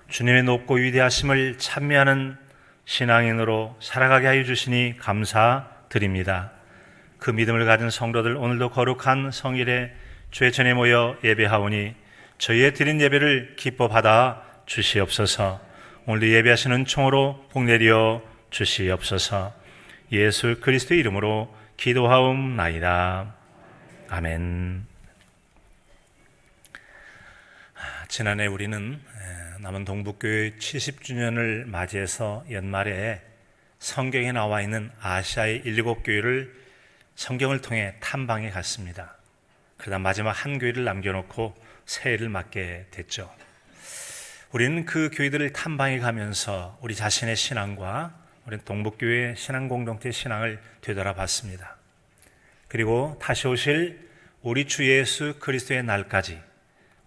주님의 높고 위대하심을 찬미하는 신앙인으로 살아가게 하여 주시니 감사드립니다. 그 믿음을 가진 성도들, 오늘도 거룩한 성일에 주의 전에 모여 예배하오니 저희의 드린 예배를 기뻐 받아 주시옵소서. 오늘도 예배하시는 총으로 복 내려 주시옵소서. 예수 그리스도의 이름으로 기도하옵나이다. 아멘. 지난해 우리는 남원 동북교회 70주년을 맞이해서 연말에 성경에 나와 있는 아시아의 7교회를 성경을 통해 탐방해 갔습니다. 그러다 마지막 한 교회를 남겨놓고 새해를 맞게 됐죠. 우리는 그 교회들을 탐방해 가면서 우리 자신의 신앙과 우리 동북교회 신앙공동체 신앙을 되돌아봤습니다. 그리고 다시 오실 우리 주 예수 그리스도의 날까지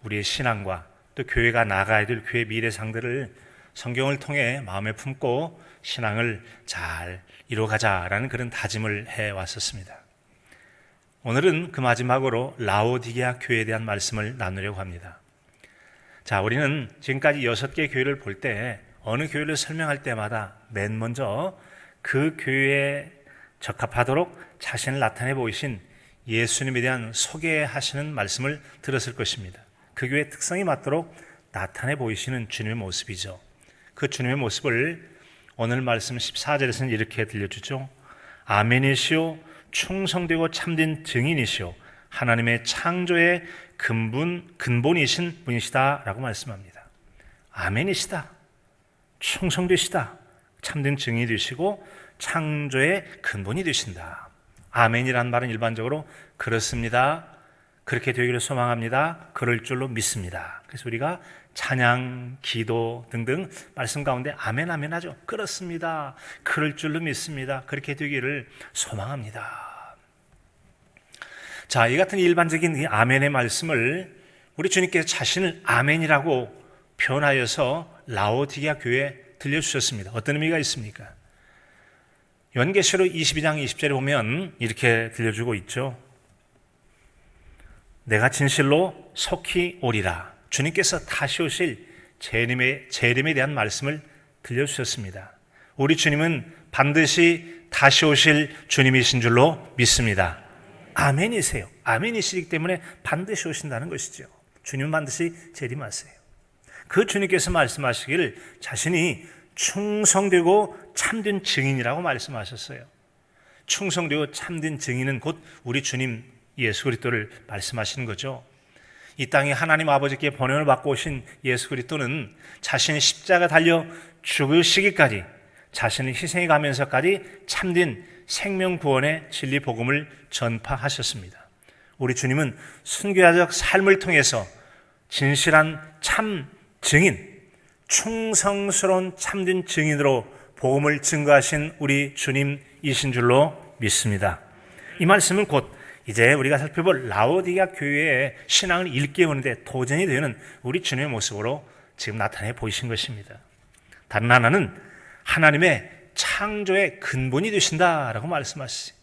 우리의 신앙과 또 교회가 나가야 될 교회 미래상들을 성경을 통해 마음에 품고 신앙을 잘 이루어가자라는 그런 다짐을 해왔었습니다. 오늘은 그 마지막으로 라오디게아 교회에 대한 말씀을 나누려고 합니다. 자, 우리는 지금까지 6개 교회를 볼 때 어느 교회를 설명할 때마다 맨 먼저 그 교회에 적합하도록 자신을 나타내 보이신 예수님에 대한 소개하시는 말씀을 들었을 것입니다. 그 교회의 특성이 맞도록 나타내 보이시는 주님의 모습이죠. 그 주님의 모습을 오늘 말씀 14절에서는 이렇게 들려주죠. 아멘이시오, 충성되고 참된 증인이시오, 하나님의 창조의 근본이신 분이시다 라고 말씀합니다. 아멘이시다, 충성되시다, 참된 증인이 되시고 창조의 근본이 되신다. 아멘이란 말은 일반적으로 그렇습니다, 그렇게 되기를 소망합니다, 그럴 줄로 믿습니다. 그래서 우리가 찬양, 기도 등등 말씀 가운데 아멘 아멘 하죠. 그렇습니다, 그럴 줄로 믿습니다, 그렇게 되기를 소망합니다. 자, 이 같은 일반적인 이 아멘의 말씀을 우리 주님께서 자신을 아멘이라고 표현하여서 라오디게아 교회에 들려주셨습니다. 어떤 의미가 있습니까? 요한계시록 22장 20절에 보면 이렇게 들려주고 있죠. 내가 진실로 속히 오리라. 주님께서 다시 오실 재림에 대한 말씀을 들려주셨습니다. 우리 주님은 반드시 다시 오실 주님이신 줄로 믿습니다. 아멘이세요. 아멘이시기 때문에 반드시 오신다는 것이죠. 주님은 반드시 재림하세요. 그 주님께서 말씀하시기를 자신이 충성되고 참된 증인이라고 말씀하셨어요. 충성되고 참된 증인은 곧 우리 주님 예수 그리스도를 말씀하시는 거죠. 이 땅에 하나님 아버지께 번영을 받고 오신 예수 그리스도는 자신이 십자가 달려 죽으시기까지 자신을 희생해 가면서까지 참된 생명 구원의 진리 복음을 전파하셨습니다. 우리 주님은 순교자적 삶을 통해서 진실한 참 증인, 충성스러운 참된 증인으로 복음을 증거하신 우리 주님이신 줄로 믿습니다. 이 말씀은 곧 이제 우리가 살펴볼 라오디게아 교회의 신앙을 일깨우는데 도전이 되는 우리 주님의 모습으로 지금 나타내 보이신 것입니다. 다른 하나는 하나님의 창조의 근본이 되신다라고 말씀하시죠.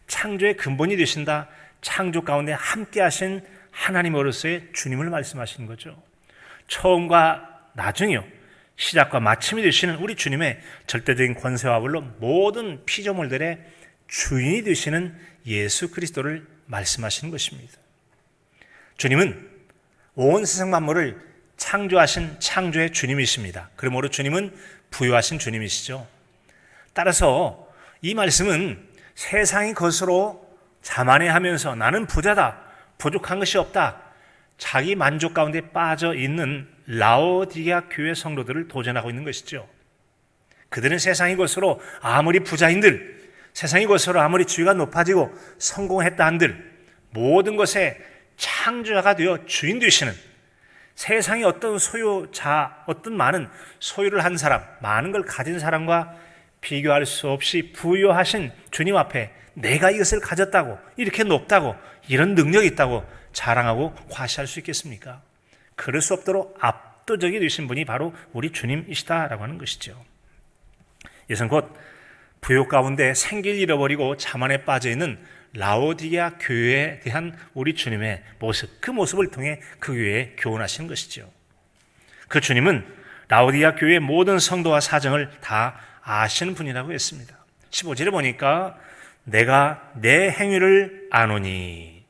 창조의 근본이 되신다, 창조 가운데 함께 하신 하나님으로서의 주님을 말씀하시는 거죠. 처음과 나중이요, 시작과 마침이 되시는 우리 주님의 절대적인 권세와 물론 모든 피조물들의 주인이 되시는 예수 그리스도를 말씀하시는 것입니다. 주님은 온 세상 만물을 창조하신 창조의 주님이십니다. 그러므로 주님은 부유하신 주님이시죠. 따라서 이 말씀은 세상의 것으로 자만해하면서 나는 부자다, 부족한 것이 없다, 자기 만족 가운데 빠져 있는 라오디게아 교회 성도들을 도전하고 있는 것이죠. 그들은 세상의 것으로 아무리 부자인들, 세상의 것으로 아무리 지위가 높아지고 성공했다 한들 모든 것에 창조자가 되어 주인 되시는 세상의 어떤 소유자, 어떤 많은 소유를 한 사람, 많은 걸 가진 사람과 비교할 수 없이 부유하신 주님 앞에 내가 이것을 가졌다고, 이렇게 높다고, 이런 능력이 있다고 자랑하고 과시할 수 있겠습니까? 그럴 수 없도록 압도적이 되신 분이 바로 우리 주님이시다라고 하는 것이죠. 이것은 곧 부요 가운데 생기를 잃어버리고 자만에 빠져있는 라오디게아 교회에 대한 우리 주님의 모습, 그 모습을 통해 그 교회에 교훈하시는 것이죠. 그 주님은 라오디게아 교회의 모든 성도와 사정을 다 아시는 분이라고 했습니다. 15절에 보니까 내가 내 행위를 아노니,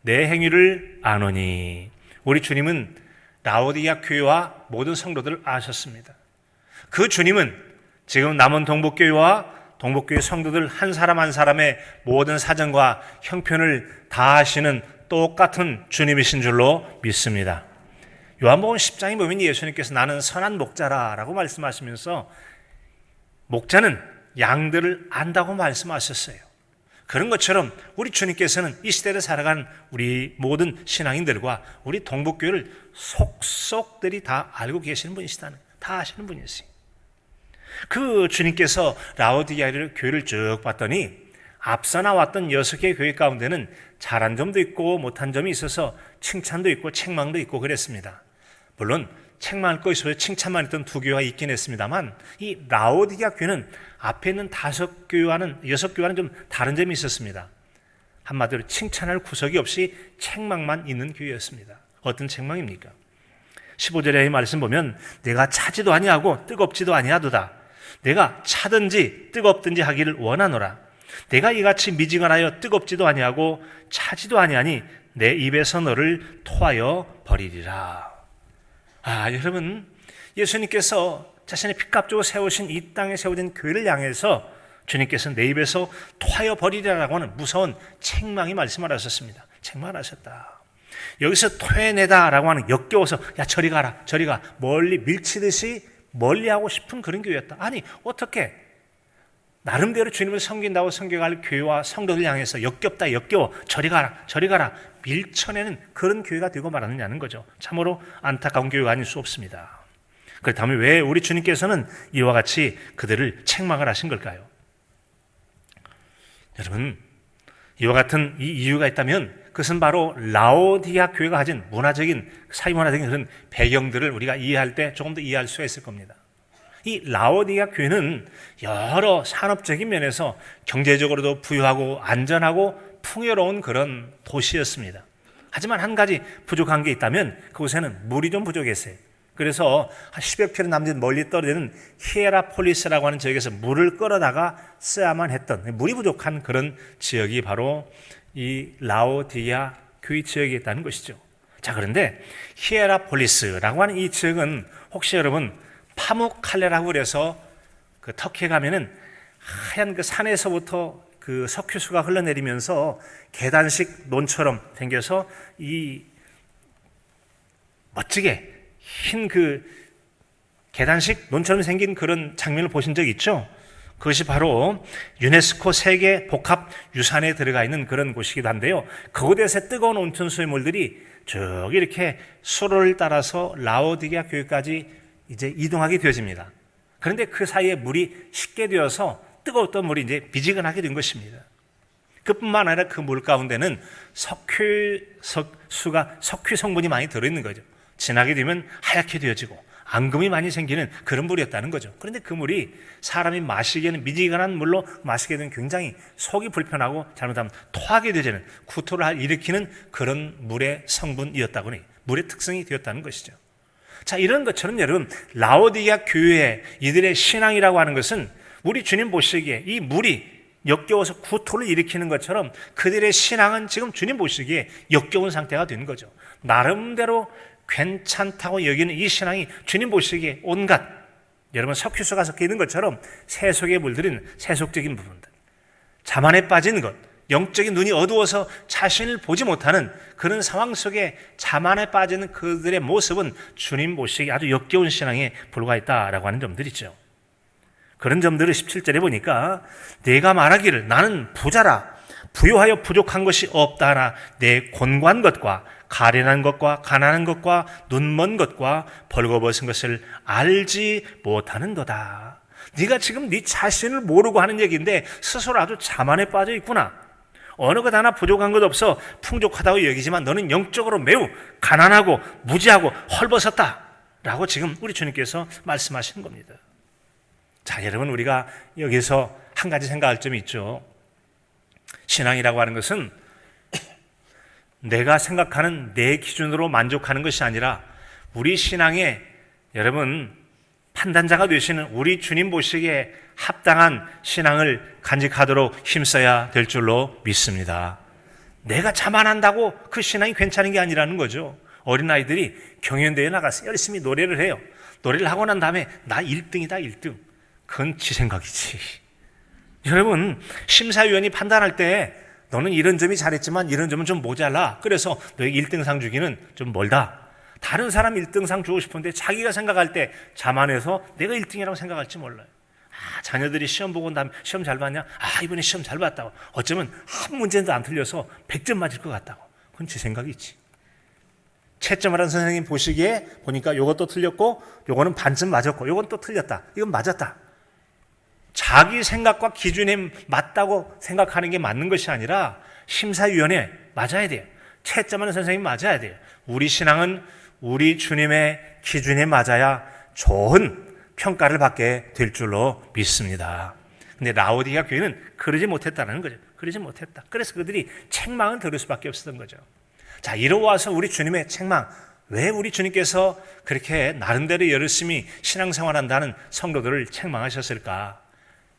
내 행위를 아노니. 우리 주님은 라오디게아 교회와 모든 성도들을 아셨습니다. 그 주님은 지금 남은 동북교회와 동북교회 성도들 한 사람 한 사람의 모든 사정과 형편을 다 아시는 똑같은 주님이신 줄로 믿습니다. 요한복음 10장에 보면 예수님께서 나는 선한 목자라고 말씀하시면서 목자는 양들을 안다고 말씀하셨어요. 그런 것처럼 우리 주님께서는 이 시대를 살아가는 우리 모든 신앙인들과 우리 동북교회를 속속들이 다 알고 계시는 분이시다는, 다 아시는 분이세요. 그 주님께서 라오디게아 교회를 쭉 봤더니 앞서 나왔던 6개의 교회 가운데는 잘한 점도 있고 못한 점이 있어서 칭찬도 있고 책망도 있고 그랬습니다. 물론 책망할 거 있어서 칭찬만 있던 2교회가 있긴 했습니다만 이 라오디게아 교회는 앞에 있는 6교회와는 좀 다른 점이 있었습니다. 한마디로 칭찬할 구석이 없이 책망만 있는 교회였습니다. 어떤 책망입니까? 15절의 말씀 보면 내가 차지도 아니하고 뜨겁지도 아니하도다. 내가 차든지 뜨겁든지 하기를 원하노라. 내가 이같이 미지근하여 뜨겁지도 아니하고 차지도 아니하니 내 입에서 너를 토하여 버리리라. 여러분, 예수님께서 자신의 피값 주고 세우신 이 땅에 세워진 교회를 향해서 주님께서 내 입에서 토하여 버리리라고 하는 무서운 책망이 말씀을 하셨습니다. 책망을 하셨다. 여기서 토해내다라고 하는 역겨워서 야 저리 가라 저리 가 멀리 밀치듯이 멀리하고 싶은 그런 교회였다. 아니 어떻게 나름대로 주님을 섬긴다고 섬겨갈 교회와 성도들 향해서 역겹다 역겨워 저리 가라 밀쳐내는 그런 교회가 되고 말았느냐는 거죠. 참으로 안타까운 교회가 아닐 수 없습니다. 그렇다면 왜 우리 주님께서는 이와 같이 그들을 책망을 하신 걸까요? 여러분, 이와 같은 이 이유가 있다면 그것은 바로 라오디게아 교회가 가진 문화적인, 사회문화적인 그런 배경들을 우리가 이해할 때 조금 더 이해할 수가 있을 겁니다. 이 라오디게아 교회는 여러 산업적인 면에서 경제적으로도 부유하고 안전하고 풍요로운 그런 도시였습니다. 하지만 한 가지 부족한 게 있다면 그곳에는 물이 좀 부족했어요. 그래서 한 10여 킬로 남짓 멀리 떨어지는 히에라폴리스라고 하는 지역에서 물을 끌어다가 써야만 했던 물이 부족한 그런 지역이 바로 이 라오디게아 교회 지역에 있다는 것이죠. 자, 그런데 히에라폴리스라고 하는 이 지역은 혹시 여러분 파묵칼레라고 그래서 그 터키에 가면은 하얀 그 산에서부터 그 석유수가 흘러내리면서 계단식 논처럼 생겨서 이 멋지게 흰 그 계단식 논처럼 생긴 그런 장면을 보신 적 있죠? 그것이 바로 유네스코 세계 복합 유산에 들어가 있는 그런 곳이기도 한데요. 그곳에서 뜨거운 온천수의 물들이 저기 이렇게 수로를 따라서 라오디게아 교회까지 이제 이동하게 되어집니다. 그런데 그 사이에 물이 식게 되어서 뜨거웠던 물이 이제 미지근하게 된 것입니다. 그뿐만 아니라 그 물 가운데는 석유 성분이 많이 들어있는 거죠. 지나게 되면 하얗게 되어지고 앙금이 많이 생기는 그런 물이었다는 거죠. 그런데 그 물이 사람이 마시기에는 미지근한 물로 마시게 되면 굉장히 속이 불편하고 잘못하면 토하게 되지는 구토를 일으키는 그런 물의 성분이었다고 해요. 물의 특성이 되었다는 것이죠. 자, 이런 것처럼 여러분 라오디게아 교회의 이들의 신앙이라고 하는 것은 우리 주님 보시기에 이 물이 역겨워서 구토를 일으키는 것처럼 그들의 신앙은 지금 주님 보시기에 역겨운 상태가 된 거죠. 나름대로 괜찮다고 여기는 이 신앙이 주님 보시기에 온갖 여러분 석유수가 섞여 있는 것처럼 세속에 물들인 세속적인 부분들, 자만에 빠진 것, 영적인 눈이 어두워서 자신을 보지 못하는 그런 상황 속에 자만에 빠지는 그들의 모습은 주님 보시기에 아주 역겨운 신앙에 불과했다라고 하는 점들이죠. 그런 점들을 17절에 보니까 내가 말하기를 나는 부자라 부유하여 부족한 것이 없다 하나 내 곤고한 것과 가련한 것과 가난한 것과 눈먼 것과 벌거벗은 것을 알지 못하는도다. 네가 지금 네 자신을 모르고 하는 얘기인데 스스로 아주 자만에 빠져 있구나. 어느 것 하나 부족한 것 없어 풍족하다고 여기지만 너는 영적으로 매우 가난하고 무지하고 헐벗었다 라고 지금 우리 주님께서 말씀하시는 겁니다. 자, 여러분 우리가 여기서 한 가지 생각할 점이 있죠. 신앙이라고 하는 것은 내가 생각하는 내 기준으로 만족하는 것이 아니라 우리 신앙의 여러분, 판단자가 되시는 우리 주님 보시기에 합당한 신앙을 간직하도록 힘써야 될 줄로 믿습니다. 내가 자만한다고 그 신앙이 괜찮은 게 아니라는 거죠. 어린아이들이 경연대회에 나가서 열심히 노래를 해요. 노래를 하고 난 다음에 나 1등이다 1등. 그건 지 생각이지. 여러분, 심사위원이 판단할 때 너는 이런 점이 잘했지만 이런 점은 좀 모자라. 그래서 너에게 1등상 주기는 좀 멀다. 다른 사람 1등상 주고 싶은데 자기가 생각할 때 자만해서 내가 1등이라고 생각할지 몰라요. 자녀들이 시험 보고 온 다음에 시험 잘 봤냐? 이번에 시험 잘 봤다고. 어쩌면 한 문제도 안 틀려서 100점 맞을 것 같다고. 그건 제 생각이지. 채점을 한 선생님 보시기에 보니까 요것도 틀렸고 요거는 반쯤 맞았고 요건 또 틀렸다. 이건 맞았다. 자기 생각과 기준에 맞다고 생각하는 게 맞는 것이 아니라 심사위원회 맞아야 돼요. 채점하는 선생님 맞아야 돼요. 우리 신앙은 우리 주님의 기준에 맞아야 좋은 평가를 받게 될 줄로 믿습니다. 근데 라오디게아 교회는 그러지 못했다는 거죠. 그러지 못했다. 그래서 그들이 책망을 들을 수밖에 없었던 거죠. 자, 이러고와서 우리 주님의 책망, 왜 우리 주님께서 그렇게 나름대로 열심히 신앙생활한다는 성도들을 책망하셨을까?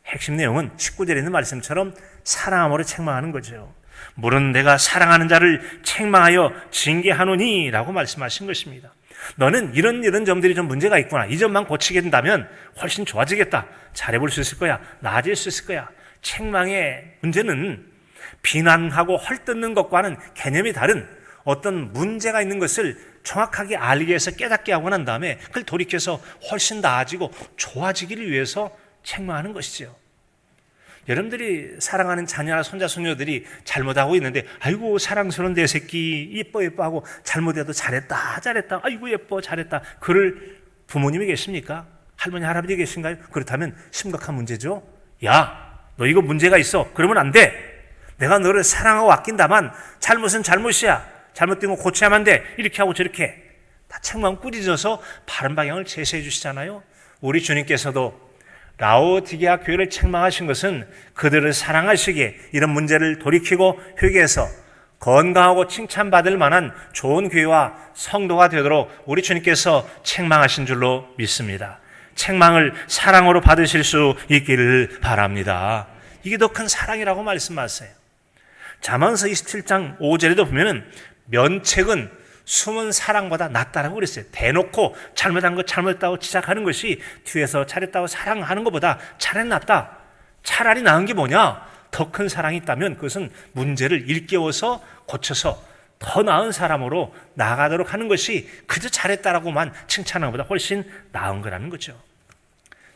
핵심 내용은 19절에 있는 말씀처럼 사랑함으로 책망하는 거죠. 물은 내가 사랑하는 자를 책망하여 징계하노니 라고 말씀하신 것입니다. 너는 이런 점들이 좀 문제가 있구나. 이 점만 고치게 된다면 훨씬 좋아지겠다. 잘해볼 수 있을 거야. 나아질 수 있을 거야. 책망의 문제는 비난하고 헐뜯는 것과는 개념이 다른 어떤 문제가 있는 것을 정확하게 알기 위해서 깨닫게 하고 난 다음에 그걸 돌이켜서 훨씬 나아지고 좋아지기를 위해서 책망하는 것이죠. 여러분들이 사랑하는 자녀나 손자, 손녀들이 잘못하고 있는데 아이고 사랑스러운 내 새끼 예뻐하고 잘못해도 잘했다 아이고 예뻐 잘했다 그럴 부모님이 계십니까? 할머니 할아버지 계신가요? 그렇다면 심각한 문제죠. 야, 너 이거 문제가 있어. 그러면 안 돼. 내가 너를 사랑하고 아낀다만 잘못은 잘못이야. 잘못된 거 고쳐야만 돼. 이렇게 하고 저렇게 다 책망 꾸짖어서 바른 방향을 제시해 주시잖아요. 우리 주님께서도 라오디게아 교회를 책망하신 것은 그들을 사랑하시기에 이런 문제를 돌이키고 회개해서 건강하고 칭찬받을 만한 좋은 교회와 성도가 되도록 우리 주님께서 책망하신 줄로 믿습니다. 책망을 사랑으로 받으실 수 있기를 바랍니다. 이게 더 큰 사랑이라고 말씀하세요. 잠언서 27장 5절에도 보면은 면책은 숨은 사랑보다 낫다라고 그랬어요. 대놓고 잘못한 거 잘못했다고 지적하는 것이 뒤에서 잘했다고 사랑하는 것보다 차라리 낫다. 차라리 나은 게 뭐냐? 더 큰 사랑이 있다면 그것은 문제를 일깨워서 고쳐서 더 나은 사람으로 나아가도록 하는 것이 그저 잘했다라고만 칭찬하는 것보다 훨씬 나은 거라는 거죠.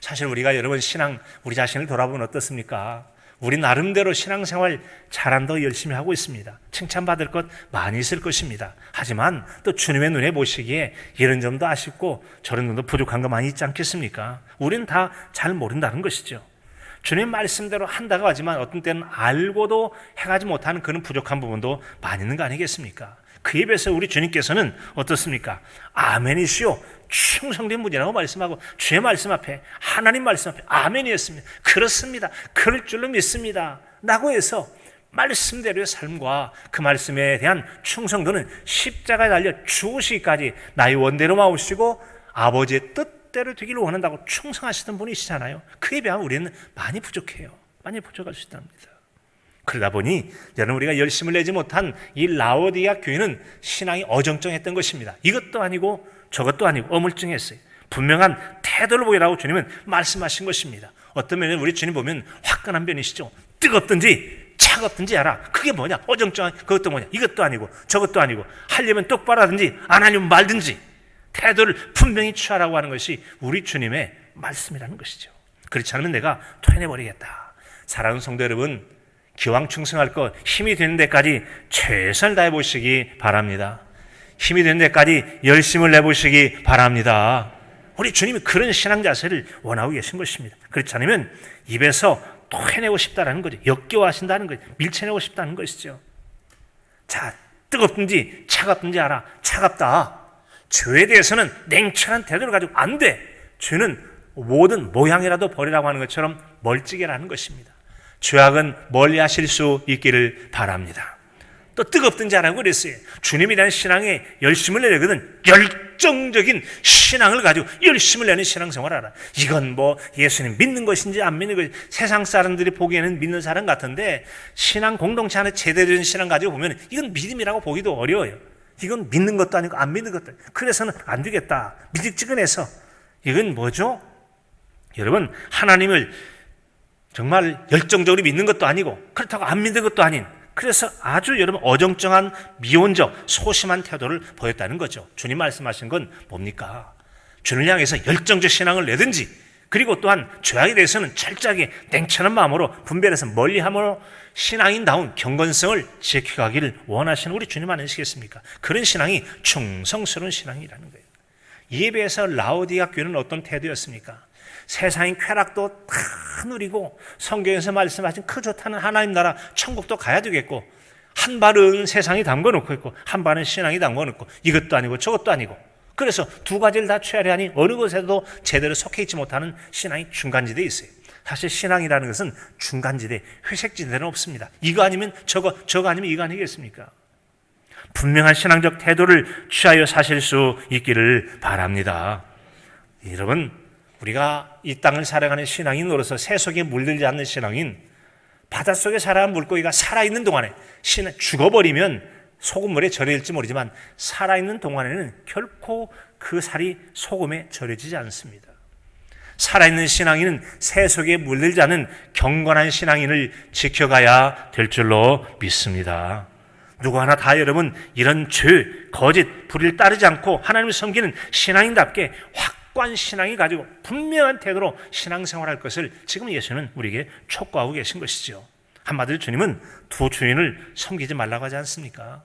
사실 우리가 여러분 신앙 우리 자신을 돌아보면 어떻습니까? 우리 나름대로 신앙생활 잘한다고 열심히 하고 있습니다. 칭찬받을 것 많이 있을 것입니다. 하지만 또 주님의 눈에 보시기에 이런 점도 아쉽고 저런 점도 부족한 거 많이 있지 않겠습니까? 우리는 다 잘 모른다는 것이죠. 주님 말씀대로 한다고 하지만 어떤 때는 알고도 해가지 못하는 그런 부족한 부분도 많이 있는 거 아니겠습니까? 그에 비해서 우리 주님께서는 어떻습니까? 아멘이시오. 충성된 분이라고 말씀하고 주의 말씀 앞에 하나님 말씀 앞에 아멘이었습니다. 그렇습니다. 그럴 줄로 믿습니다. 라고 해서 말씀대로의 삶과 그 말씀에 대한 충성도는 십자가에 달려 죽으시기까지 나의 원대로 마오시고 아버지의 뜻대로 되기를 원한다고 충성하시던 분이시잖아요. 그에 비하면 우리는 많이 부족해요. 많이 부족할 수 있답니다. 그러다 보니 여러분 우리가 열심을 내지 못한 이 라오디게아 교회는 신앙이 어정쩡했던 것입니다. 이것도 아니고 저것도 아니고 어물쩡했어요. 분명한 태도를 보이라고 주님은 말씀하신 것입니다. 어떤 면에 우리 주님 보면 화끈한 편이시죠. 뜨겁든지 차갑든지 알아. 그게 뭐냐? 어정쩡한 그것도 뭐냐? 이것도 아니고 저것도 아니고 하려면 똑바로 하든지 안 하려면 말든지 태도를 분명히 취하라고 하는 것이 우리 주님의 말씀이라는 것이죠. 그렇지 않으면 내가 토해내버리겠다. 사랑하는 성도 여러분, 기왕 충성할 것 힘이 되는 데까지 최선을 다해 보시기 바랍니다. 힘이 되는 데까지 열심을 내보시기 바랍니다. 우리 주님이 그런 신앙 자세를 원하고 계신 것입니다. 그렇지 않으면 입에서 토해내고 싶다는 거죠. 역겨워하신다는 거죠. 밀쳐내고 싶다는 것이죠. 자, 뜨겁든지 차갑든지 알아. 차갑다. 죄에 대해서는 냉철한 태도를 가지고 안 돼. 죄는 모든 모양이라도 버리라고 하는 것처럼 멀찌개라는 것입니다. 죄악은 멀리 하실 수 있기를 바랍니다. 또 뜨겁든지 안 하고 그랬어요. 주님에 대한 신앙에 열심을 내려거든 열정적인 신앙을 가지고 열심을 내는 신앙생활을 하라. 이건 뭐 예수님 믿는 것인지 안 믿는 것인지 세상 사람들이 보기에는 믿는 사람 같은데 신앙 공동체 안에 제대로 된 신앙 가지고 보면 이건 믿음이라고 보기도 어려워요. 이건 믿는 것도 아니고 안 믿는 것도 아니고 그래서는 안 되겠다. 미직지근해서 이건 뭐죠? 여러분 하나님을 정말 열정적으로 믿는 것도 아니고 그렇다고 안 믿는 것도 아닌 그래서 아주 여러분 어정쩡한 미온적 소심한 태도를 보였다는 거죠. 주님 말씀하신 건 뭡니까? 주님을 향해서 열정적 신앙을 내든지 그리고 또한 죄악에 대해서는 철저하게 냉철한 마음으로 분별해서 멀리함으로 신앙인다운 경건성을 지켜가기를 원하시는 우리 주님 아니시겠습니까? 그런 신앙이 충성스러운 신앙이라는 거예요. 이에 비해서 라오디가 교회는 어떤 태도였습니까? 세상의 쾌락도 다 누리고 성경에서 말씀하신 그 좋다는 하나님 나라 천국도 가야 되겠고 한 발은 세상이 담궈놓고 있고 한 발은 신앙이 담궈놓고 이것도 아니고 저것도 아니고 그래서 두 가지를 다 취하려 하니 어느 곳에도 제대로 속해 있지 못하는 신앙이 중간지대에 있어요. 사실 신앙이라는 것은 중간지대, 회색지대는 없습니다. 이거 아니면 저거 아니면 이거 아니겠습니까? 분명한 신앙적 태도를 취하여 사실 수 있기를 바랍니다. 여러분 우리가 이 땅을 살아가는 신앙인으로서 세속에 물들지 않는 신앙인 바닷속에 살아가는 물고기가 살아있는 동안에 죽어버리면 소금물에 절여질지 모르지만 살아있는 동안에는 결코 그 살이 소금에 절여지지 않습니다. 살아있는 신앙인은 세속에 물들지 않는 경건한 신앙인을 지켜가야 될 줄로 믿습니다. 누구 하나 다 여러분 이런 죄, 거짓, 불의를 따르지 않고 하나님을 섬기는 신앙인답게 확고한 신앙이 가지고 분명한 태도로 신앙생활할 것을 지금 예수는 우리에게 촉구하고 계신 것이죠. 한마디로 주님은 두 주인을 섬기지 말라고 하지 않습니까?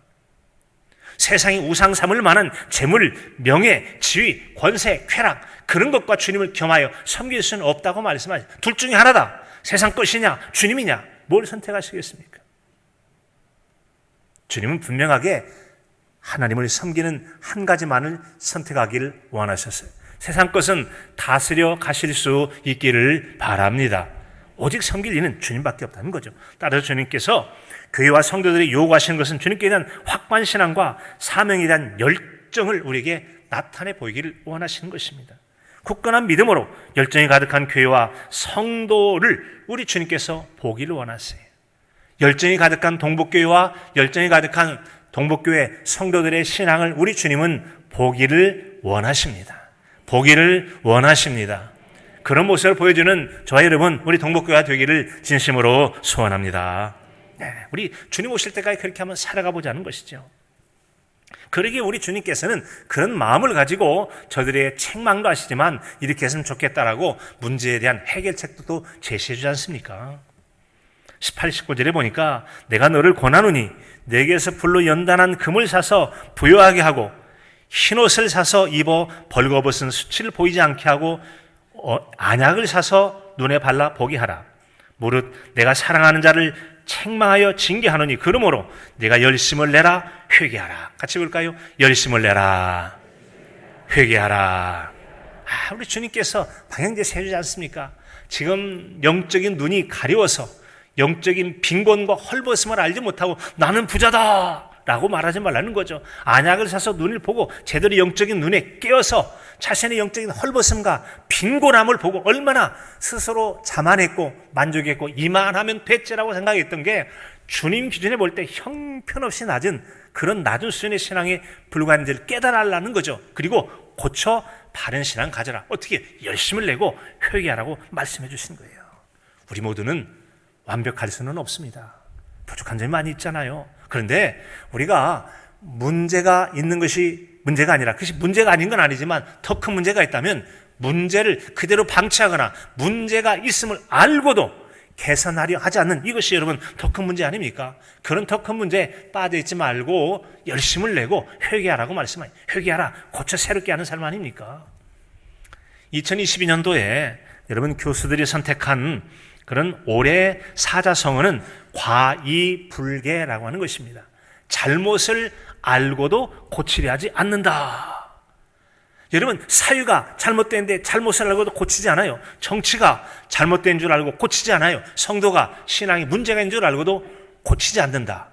세상이 우상 삼을 만한 재물, 명예, 지위, 권세, 쾌락 그런 것과 주님을 겸하여 섬길 수는 없다고 말씀하시죠. 둘 중에 하나다. 세상 것이냐 주님이냐 뭘 선택하시겠습니까? 주님은 분명하게 하나님을 섬기는 한 가지만을 선택하기를 원하셨어요. 세상 것은 다스려 가실 수 있기를 바랍니다. 오직 섬길 이는 주님밖에 없다는 거죠. 따라서 주님께서 교회와 성도들이 요구하시는 것은 주님께 대한 확고한 신앙과 사명에 대한 열정을 우리에게 나타내 보이기를 원하시는 것입니다. 굳건한 믿음으로 열정이 가득한 교회와 성도를 우리 주님께서 보기를 원하세요. 열정이 가득한 동복교회와 열정이 가득한 동복교회 성도들의 신앙을 우리 주님은 보기를 원하십니다. 보기를 원하십니다. 그런 모습을 보여주는 저와 여러분 우리 동복교회가 되기를 진심으로 소원합니다. 네, 우리 주님 오실 때까지 그렇게 한번 살아가 보자는 것이죠. 그러기에 우리 주님께서는 그런 마음을 가지고 저들의 책망도 하시지만 이렇게 했으면 좋겠다라고 문제에 대한 해결책도 또 제시해 주지 않습니까? 18, 19절에 보니까 내가 너를 권하노니 내게서 불로 연단한 금을 사서 부요하게 하고 흰옷을 사서 입어 벌거벗은 수치를 보이지 않게 하고 안약을 사서 눈에 발라 보게 하라. 무릇 내가 사랑하는 자를 책망하여 징계하노니 그러므로 내가 열심을 내라 회개하라. 같이 볼까요? 열심을 내라 회개하라. 우리 주님께서 방향제 세우지 않습니까? 지금 영적인 눈이 가려워서 영적인 빈곤과 헐벗음을 알지 못하고 나는 부자다 라고 말하지 말라는 거죠. 안약을 사서 눈을 보고 제대로 영적인 눈에 깨어서 자신의 영적인 헐벗음과 빈곤함을 보고 얼마나 스스로 자만했고 만족했고 이만하면 됐지라고 생각했던 게 주님 기준에 볼 때 형편없이 낮은 그런 낮은 수준의 신앙에 불과한지를 깨달으라는 거죠. 그리고 고쳐 바른 신앙 가져라. 어떻게 열심을 내고 회개하라고 말씀해 주신 거예요. 우리 모두는 완벽할 수는 없습니다. 부족한 점이 많이 있잖아요. 그런데 우리가 문제가 있는 것이 문제가 아니라 그것이 문제가 아닌 건 아니지만 더 큰 문제가 있다면 문제를 그대로 방치하거나 문제가 있음을 알고도 개선하려 하지 않는 이것이 여러분 더 큰 문제 아닙니까? 그런 더 큰 문제에 빠져있지 말고 열심을 내고 회개하라고 말씀하세요. 회개하라. 고쳐 새롭게 하는 삶 아닙니까? 2022년도에 여러분 교수들이 선택한 그런 올해 사자성어는 과이불개라고 하는 것입니다. 잘못을 알고도 고치려 하지 않는다. 여러분 사유가 잘못된데 잘못을 알고도 고치지 않아요. 정치가 잘못된 줄 알고 고치지 않아요. 성도가 신앙이 문제가 있는 줄 알고도 고치지 않는다.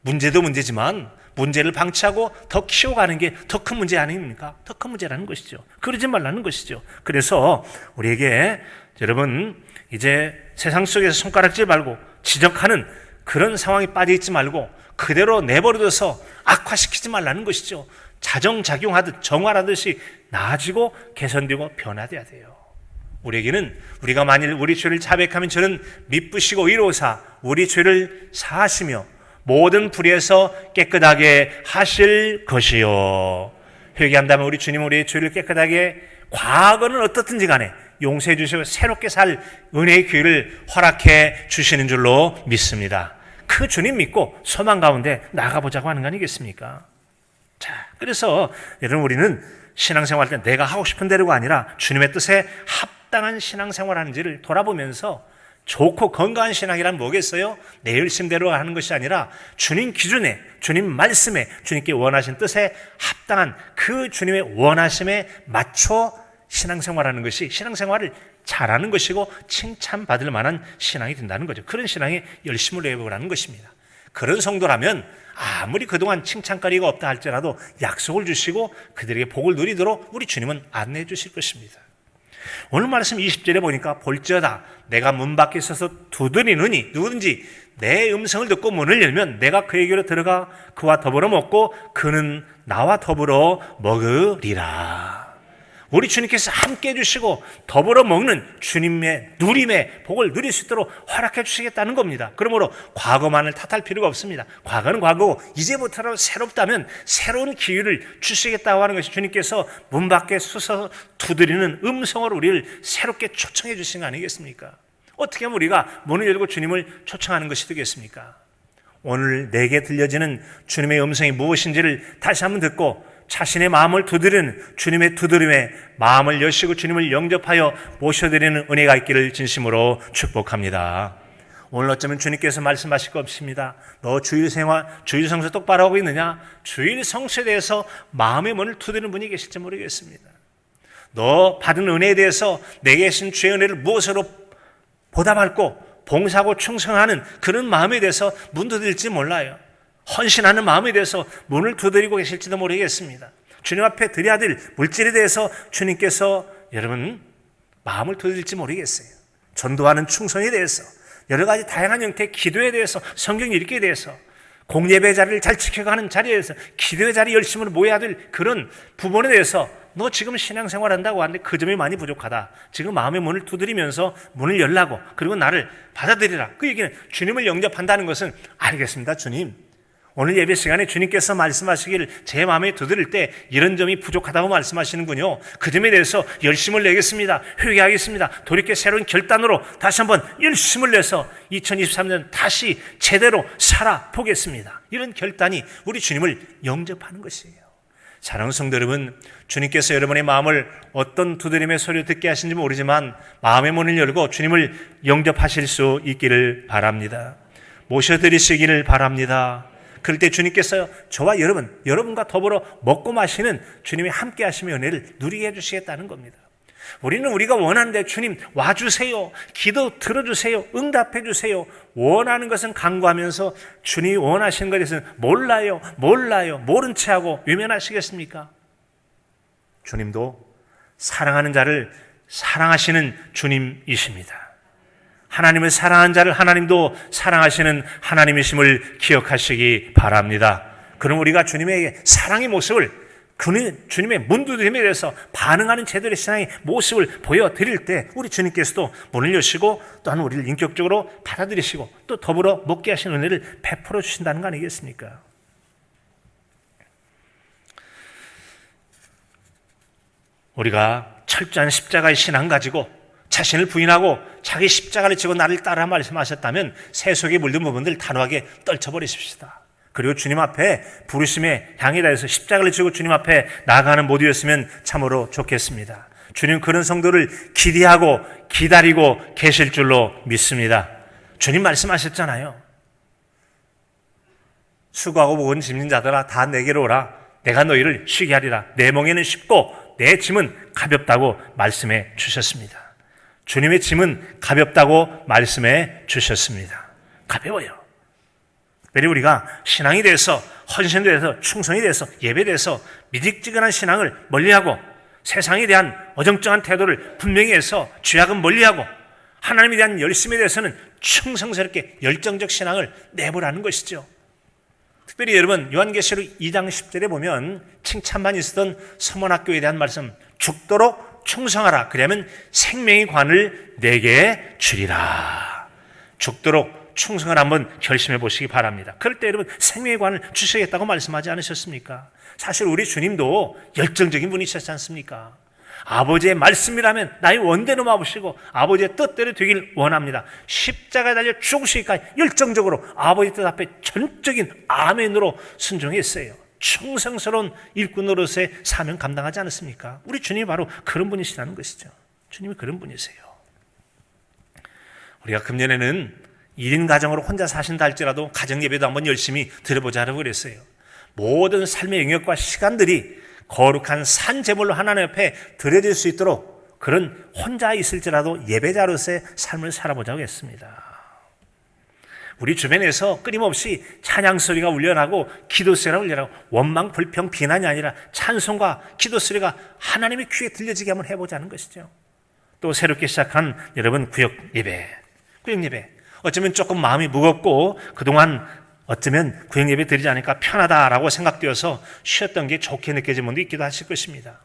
문제도 문제지만 문제를 방치하고 더 키워가는 게 더 큰 문제 아닙니까? 더 큰 문제라는 것이죠. 그러지 말라는 것이죠. 그래서 우리에게 여러분 이제 세상 속에서 손가락질 말고 지적하는 그런 상황에 빠져 있지 말고 그대로 내버려둬서 악화시키지 말라는 것이죠. 자정작용하듯 정화하듯이 나아지고 개선되고 변화돼야 돼요. 우리에게는 우리가 만일 우리 죄를 자백하면 저는 미쁘시고 의로우사 우리 죄를 사하시며 모든 불의에서 깨끗하게 하실 것이요. 회개한다면 우리 주님은 우리의 죄를 깨끗하게 과거는 어떻든지 간에 용서해 주시고 새롭게 살 은혜의 기회를 허락해 주시는 줄로 믿습니다. 그 주님 믿고 소망 가운데 나가보자고 하는 거 아니겠습니까? 자, 그래서 여러분 우리는 신앙생활 때 내가 하고 싶은 대로가 아니라 주님의 뜻에 합당한 신앙생활 하는지를 돌아보면서 좋고 건강한 신앙이란 뭐겠어요? 내 열심대로 하는 것이 아니라 주님 기준에, 주님 말씀에, 주님께 원하신 뜻에 합당한 그 주님의 원하심에 맞춰 신앙생활하는 것이 신앙생활을 잘하는 것이고 칭찬받을 만한 신앙이 된다는 거죠. 그런 신앙에 열심을 내보라는 것입니다. 그런 성도라면 아무리 그동안 칭찬거리가 없다 할지라도 약속을 주시고 그들에게 복을 누리도록 우리 주님은 안내해 주실 것입니다. 오늘 말씀 20절에 보니까 볼지어다 내가 문 밖에 서서 두드리느니 누구든지 내 음성을 듣고 문을 열면 내가 그에게로 들어가 그와 더불어 먹고 그는 나와 더불어 먹으리라. 우리 주님께서 함께 해주시고 더불어 먹는 주님의 누림의 복을 누릴 수 있도록 허락해 주시겠다는 겁니다. 그러므로 과거만을 탓할 필요가 없습니다. 과거는 과거고 이제부터라도 새롭다면 새로운 기회를 주시겠다고 하는 것이 주님께서 문 밖에 서서 두드리는 음성으로 우리를 새롭게 초청해 주신 거 아니겠습니까? 어떻게 하면 우리가 문을 열고 주님을 초청하는 것이 되겠습니까? 오늘 내게 들려지는 주님의 음성이 무엇인지를 다시 한번 듣고 자신의 마음을 두드리는 주님의 두드림에 마음을 여시고 주님을 영접하여 모셔드리는 은혜가 있기를 진심으로 축복합니다. 오늘 어쩌면 주님께서 말씀하실 것 없습니다. 너 주일 성수 똑바로 하고 있느냐? 주일 성수에 대해서 마음의 문을 두드리는 분이 계실지 모르겠습니다. 너 받은 은혜에 대해서 내게 계신 주의 은혜를 무엇으로 보답하고 봉사하고 충성하는 그런 마음에 대해서 문 두드릴지 몰라요. 헌신하는 마음에 대해서 문을 두드리고 계실지도 모르겠습니다. 주님 앞에 드려야 될 물질에 대해서 주님께서 여러분 마음을 두드릴지 모르겠어요. 전도하는 충성에 대해서 여러 가지 다양한 형태의 기도에 대해서 성경 읽기에 대해서 공예배 자리를 잘 지켜가는 자리에서 기도의 자리 열심으로 모여야 될 그런 부분에 대해서 너 지금 신앙생활 한다고 하는데 그 점이 많이 부족하다. 지금 마음의 문을 두드리면서 문을 열라고 그리고 나를 받아들이라. 그 얘기는 주님을 영접한다는 것은 알겠습니다 주님. 오늘 예배 시간에 주님께서 말씀하시길 제 마음에 두드릴 때 이런 점이 부족하다고 말씀하시는군요. 그 점에 대해서 열심을 내겠습니다. 회개하겠습니다. 돌이켜 새로운 결단으로 다시 한번 열심을 내서 2023년 다시 제대로 살아보겠습니다. 이런 결단이 우리 주님을 영접하는 것이에요. 사랑하는 성도 여러분, 주님께서 여러분의 마음을 어떤 두드림의 소리를 듣게 하신지 모르지만 마음의 문을 열고 주님을 영접하실 수 있기를 바랍니다. 모셔드리시기를 바랍니다. 그럴 때 주님께서 저와 여러분과 더불어 먹고 마시는 주님의 함께 하심의 은혜를 누리게 해주시겠다는 겁니다. 우리는 우리가 원하는데 주님 와주세요. 기도 들어주세요. 응답해 주세요. 원하는 것은 간구하면서 주님이 원하시는 것에 대해서는 몰라요. 모른 채 하고 외면하시겠습니까? 주님도 사랑하는 자를 사랑하시는 주님이십니다. 하나님을 사랑하는 자를 하나님도 사랑하시는 하나님이심을 기억하시기 바랍니다. 그럼 우리가 주님의 사랑의 모습을 주님의 문두드림에 대해서 반응하는 제대로의 신앙의 모습을 보여드릴 때 우리 주님께서도 문을 여시고 또한 우리를 인격적으로 받아들이시고 또 더불어 먹게 하시는 은혜를 베풀어 주신다는 거 아니겠습니까? 우리가 철저한 십자가의 신앙 가지고 자신을 부인하고 자기 십자가를 지고 나를 따라 말씀하셨다면 세속에 물든 부분들 단호하게 떨쳐버리십시다. 그리고 주님 앞에 부르심에 향해 다해서 십자가를 지고 주님 앞에 나아가는 모두였으면 참으로 좋겠습니다. 주님 그런 성도를 기대하고 기다리고 계실 줄로 믿습니다. 주님 말씀하셨잖아요. 수고하고 무거운 짐진 자들아 다 내게로 오라. 내가 너희를 쉬게 하리라. 내 멍에는 쉽고 내 짐은 가볍다고 말씀해 주셨습니다. 주님의 짐은 가볍다고 말씀해 주셨습니다. 가벼워요. 특별히 우리가 신앙이 돼서 헌신이 돼서 충성이 돼서 예배 돼서 미직지근한 신앙을 멀리하고 세상에 대한 어정쩡한 태도를 분명히 해서 죄악은 멀리하고 하나님에 대한 열심에 대해서는 충성스럽게 열정적 신앙을 내보라는 것이죠. 특별히 여러분 요한계시록 2장 10절에 보면 칭찬만 있었던 서문학교에 대한 말씀, 죽도록 충성하라. 그러면 생명의 관을 내게 주리라. 죽도록 충성을 한번 결심해 보시기 바랍니다. 그럴 때 여러분 생명의 관을 주시겠다고 말씀하지 않으셨습니까? 사실 우리 주님도 열정적인 분이셨지 않습니까? 아버지의 말씀이라면 나의 원대로 마부시고 아버지의 뜻대로 되길 원합니다. 십자가에 달려 죽으시기까지 열정적으로 아버지 뜻 앞에 전적인 아멘으로 순종했어요. 충성스러운 일꾼으로서의 사명 감당하지 않았습니까? 우리 주님이 바로 그런 분이시라는 것이죠. 주님이 그런 분이세요. 우리가 금년에는 1인 가정으로 혼자 사신다 할지라도 가정 예배도 한번 열심히 드려보자고 그랬어요. 모든 삶의 영역과 시간들이 거룩한 산 제물로 하나님 앞에 드려질 수 있도록 그런 혼자 있을지라도 예배자로서의 삶을 살아보자고 했습니다. 우리 주변에서 끊임없이 찬양 소리가 울려나고 기도 소리가 울려나고 원망, 불평, 비난이 아니라 찬송과 기도 소리가 하나님의 귀에 들려지게 한번 해보자는 것이죠. 또 새롭게 시작한 여러분 구역 예배. 어쩌면 조금 마음이 무겁고 그동안 어쩌면 구역 예배 드리지 않으니까 편하다라고 생각되어서 쉬었던 게 좋게 느껴진 분도 있기도 하실 것입니다.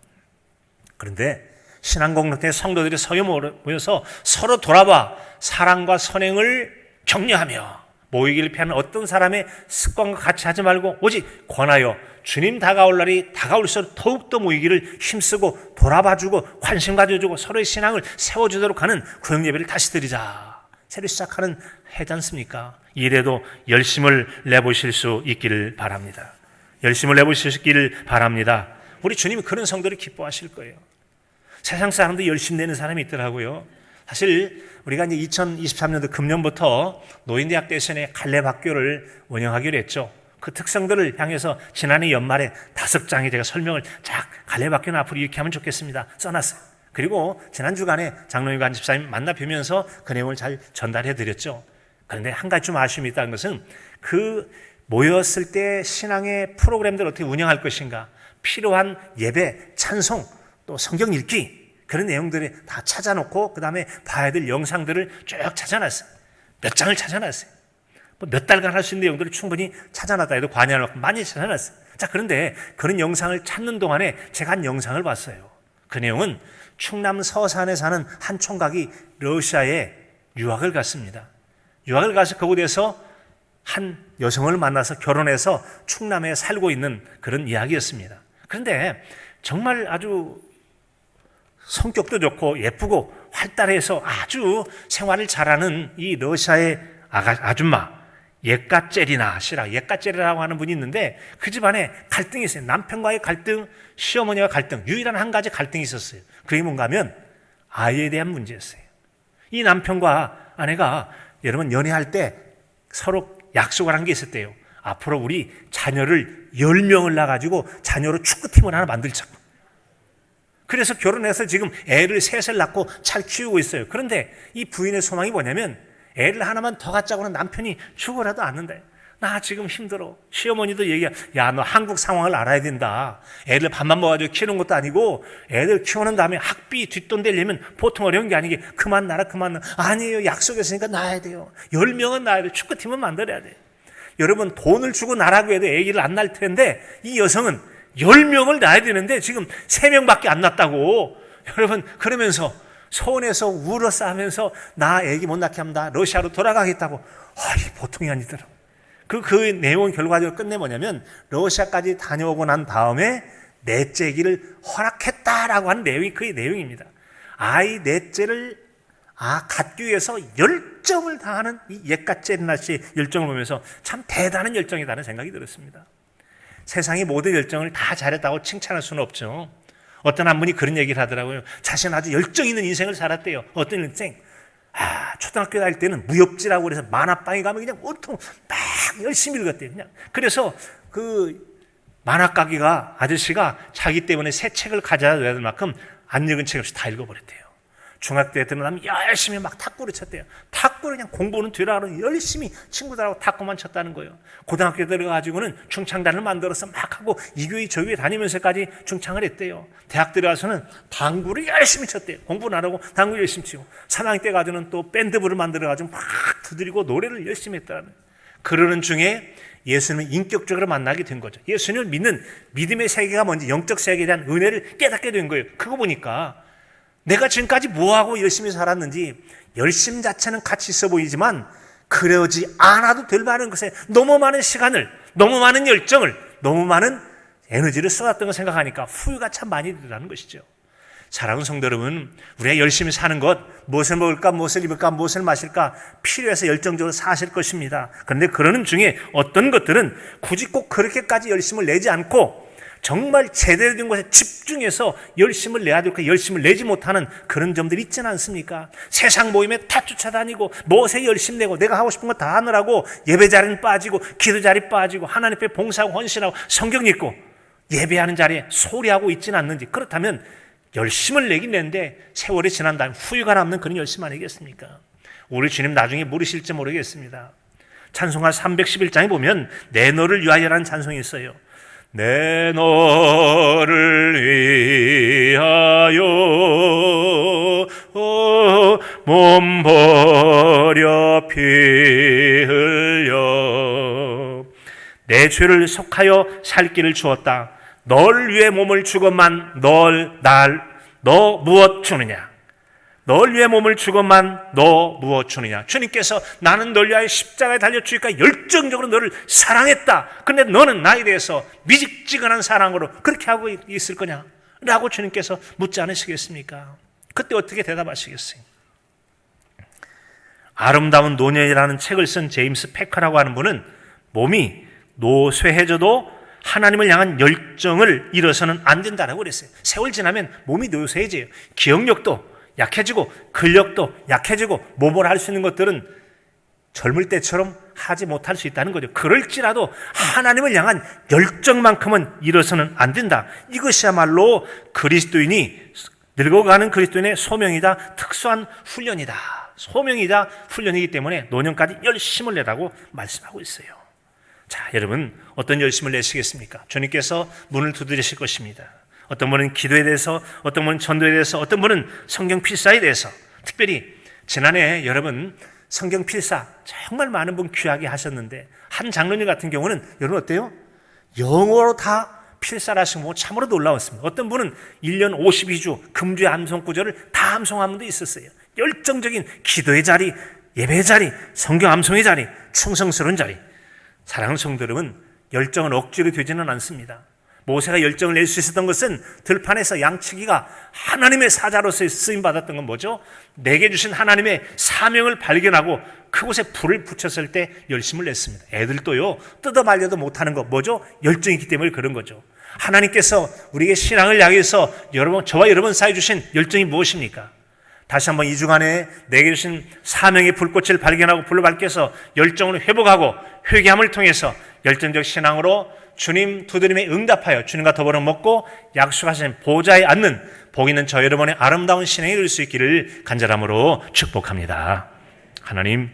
그런데 신앙공동체 성도들이 서로 모여서 서로 돌아봐 사랑과 선행을 격려하며 모이기를 피하는 어떤 사람의 습관과 같이 하지 말고 오직 권하여 주님 다가올 날이 다가올수록 더욱더 모이기를 힘쓰고 돌아봐주고 관심 가져주고 서로의 신앙을 세워주도록 하는 구역 예배를 다시 드리자. 새로 시작하는 해지 않습니까? 이래도 열심을 내보실 수 있기를 바랍니다. 열심을 내보시기를 바랍니다. 우리 주님이 그런 성도를 기뻐하실 거예요. 세상 사람도 열심 내는 사람이 있더라고요. 사실 우리가 이제 2023년도 금년부터 노인대학 대신에 갈렙학교를 운영하기로 했죠. 그 특성들을 향해서 지난해 연말에 5장에 제가 설명을 갈렙학교는 앞으로 이렇게 하면 좋겠습니다 써놨어요. 그리고 지난 주간에 장로님과 집사님 만나 뵈면서 그 내용을 잘 전달해 드렸죠. 그런데 한 가지 좀 아쉬움이 있다는 것은 그 모였을 때 신앙의 프로그램들을 어떻게 운영할 것인가, 필요한 예배, 찬송, 또 성경 읽기 그런 내용들을 다 찾아놓고 그 다음에 봐야 될 영상들을 쭉 찾아놨어요. 몇 장을 찾아놨어요. 몇 달간 할 수 있는 내용들을 충분히 찾아놨다 해도 과언이 아니라 많이 찾아놨어요. 자, 그런데 그런 영상을 찾는 동안에 제가 한 영상을 봤어요. 그 내용은 충남 서산에 사는 한 총각이 러시아에 유학을 갔습니다. 유학을 가서 그곳에서 한 여성을 만나서 결혼해서 충남에 살고 있는 그런 이야기였습니다. 그런데 정말 아주 성격도 좋고 예쁘고 활달해서 아주 생활을 잘하는 이 러시아의 아줌마 예까제리나 씨라 예까제리라고 하는 분이 있는데 그 집안에 갈등이 있어요. 남편과의 갈등, 시어머니와 갈등, 유일한 한 가지 갈등이 있었어요. 그게 뭔가 하면 아이에 대한 문제였어요. 이 남편과 아내가 여러분 연애할 때 서로 약속을 한 게 있었대요. 앞으로 우리 자녀를 10명을 낳아가지고 자녀로 축구팀을 하나 만들자고. 그래서 결혼해서 지금 애를 셋을 낳고 잘 키우고 있어요. 그런데 이 부인의 소망이 뭐냐면 애를 하나만 더 갖자고는 남편이 죽어라도 않는데 나 지금 힘들어. 시어머니도 얘기해. 야, 너 한국 상황을 알아야 된다. 애를 밥만 먹어가지고 키우는 것도 아니고 애들 키우는 다음에 학비 뒷돈 내려면 보통 어려운 게 아니게 그만 낳아. 아니에요. 약속했으니까 낳아야 돼요. 10명은 낳아야 돼요. 축구팀은 만들어야 돼요. 여러분 돈을 주고 낳으라고 해도 아기를 안 낳을 텐데 이 여성은 10명을 낳아야 되는데 지금 3명밖에 안 낳았다고. 여러분 그러면서 서운해서 울어 싸면서 나 애기 못 낳게 합니다. 러시아로 돌아가겠다고. 보통이 아니더라고. 그 내용 결과적으로 끝내 뭐냐면 러시아까지 다녀오고 난 다음에 넷째기를 허락했다라고 하는 내용이 그 내용입니다. 아이 넷째를 갖기 위해서 열정을 다하는 이 예까제리나 씨의 열정을 보면서 참 대단한 열정이라는 생각이 들었습니다. 세상의 모든 열정을 다 잘했다고 칭찬할 수는 없죠. 어떤 한 분이 그런 얘기를 하더라고요. 자신은 아주 열정 있는 인생을 살았대요. 어떤 인생? 초등학교 다닐 때는 무협지라고 그래서 만화방에 가면 그냥 온통 막 열심히 읽었대요. 그냥. 그래서 그 만화가게가 아저씨가 자기 때문에 새 책을 가져야 될 만큼 안 읽은 책 없이 다 읽어버렸대요. 중학교 때 들어가면 열심히 막 탁구를 쳤대요. 탁구를 그냥 공부는 뒤라고 열심히 친구들하고 탁구만 쳤다는 거예요. 고등학교 들어가지고는 중창단을 만들어서 막 하고 이 교회 저 교회 다니면서까지 중창을 했대요. 대학 들어가서는 당구를 열심히 쳤대요. 공부는 안 하고 당구 열심히 치고 3학년 때 가서는 또 밴드부를 만들어가지고 막 두드리고 노래를 열심히 했다는 거예요. 그러는 중에 예수님을 인격적으로 만나게 된 거죠. 예수님을 믿는 믿음의 세계가 뭔지 영적 세계에 대한 은혜를 깨닫게 된 거예요. 그거 보니까 내가 지금까지 뭐하고 열심히 살았는지 열심 자체는 가치 있어 보이지만 그러지 않아도 될 만한 것에 너무 많은 시간을, 너무 많은 열정을, 너무 많은 에너지를 쏟았던 걸 생각하니까 후회가 참 많이 들다는 것이죠. 사랑하는 성도 여러분, 우리가 열심히 사는 것, 무엇을 먹을까, 무엇을 입을까, 무엇을 마실까 필요해서 열정적으로 사실 것입니다. 그런데 그러는 중에 어떤 것들은 굳이 꼭 그렇게까지 열심을 내지 않고 정말 제대로 된 것에 집중해서 열심을 내야 될까 열심을 내지 못하는 그런 점들이 있지는 않습니까? 세상 모임에 다 쫓아다니고 무엇에 열심 내고 내가 하고 싶은 거 다 하느라고 예배 자리는 빠지고 기도 자리 빠지고 하나님 앞에 봉사하고 헌신하고 성경 읽고 예배하는 자리에 소리하고 있지는 않는지, 그렇다면 열심을 내긴 내는데 세월이 지난 다음에 후회가 남는 그런 열심 아니겠습니까? 우리 주님 나중에 모르실지 모르겠습니다. 찬송가 311장에 보면 내 너를 위하여라는 찬송이 있어요. 내 너를 위하여 몸 버려 피 흘려 내 죄를 속하여 살 길을 주었다. 널 위해 몸을 주건만 너 무엇 주느냐? 널 위해 몸을 주건만 너 무엇 주느냐? 주님께서 나는 널 위하여 십자가에 달려주니까 열정적으로 너를 사랑했다. 그런데 너는 나에 대해서 미직지근한 사랑으로 그렇게 하고 있을 거냐? 라고 주님께서 묻지 않으시겠습니까? 그때 어떻게 대답하시겠어요? 아름다운 노년이라는 책을 쓴 제임스 패커라고 하는 분은 몸이 노쇠해져도 하나님을 향한 열정을 잃어서는 안 된다라고 그랬어요. 세월 지나면 몸이 노쇠해져요. 기억력도 약해지고 근력도 약해지고 몸을 할 수 있는 것들은 젊을 때처럼 하지 못할 수 있다는 거죠. 그럴지라도 하나님을 향한 열정만큼은 잃어서는 안 된다. 이것이야말로 그리스도인이 늙어가는 그리스도인의 소명이다, 특수한 훈련이다. 소명이다, 훈련이기 때문에 노년까지 열심을 내라고 말씀하고 있어요. 자, 여러분 어떤 열심을 내시겠습니까? 주님께서 문을 두드리실 것입니다. 어떤 분은 기도에 대해서, 어떤 분은 전도에 대해서, 어떤 분은 성경 필사에 대해서. 특별히 지난해 여러분 성경 필사 정말 많은 분 귀하게 하셨는데 한 장로님 같은 경우는 여러분 어때요? 영어로 다 필사를 하시고 참으로 놀라웠습니다. 어떤 분은 1년 52주 금주의 암송 구절을 다 암송한 분도 있었어요. 열정적인 기도의 자리, 예배의 자리, 성경 암송의 자리, 충성스러운 자리. 사랑하는 성도 여러분, 열정은 억지로 되지는 않습니다. 모세가 열정을 낼 수 있었던 것은 들판에서 양치기가 하나님의 사자로서 쓰임받았던 건 뭐죠? 내게 주신 하나님의 사명을 발견하고 그곳에 불을 붙였을 때 열심을 냈습니다. 애들도요, 뜯어 말려도 못하는 거 뭐죠? 열정이 있기 때문에 그런 거죠. 하나님께서 우리에게 신앙을 향해서 저와 여러분 사이에 주신 열정이 무엇입니까? 다시 한번 이 주간에 내게 주신 사명의 불꽃을 발견하고 불로 밝혀서 열정을 회복하고 회개함을 통해서 열정적 신앙으로 주님 두드림에 응답하여 주님과 더불어 먹고 약속하신 보좌에 앉는 복 있는 저 여러분의 아름다운 신앙이 될 수 있기를 간절함으로 축복합니다. 하나님,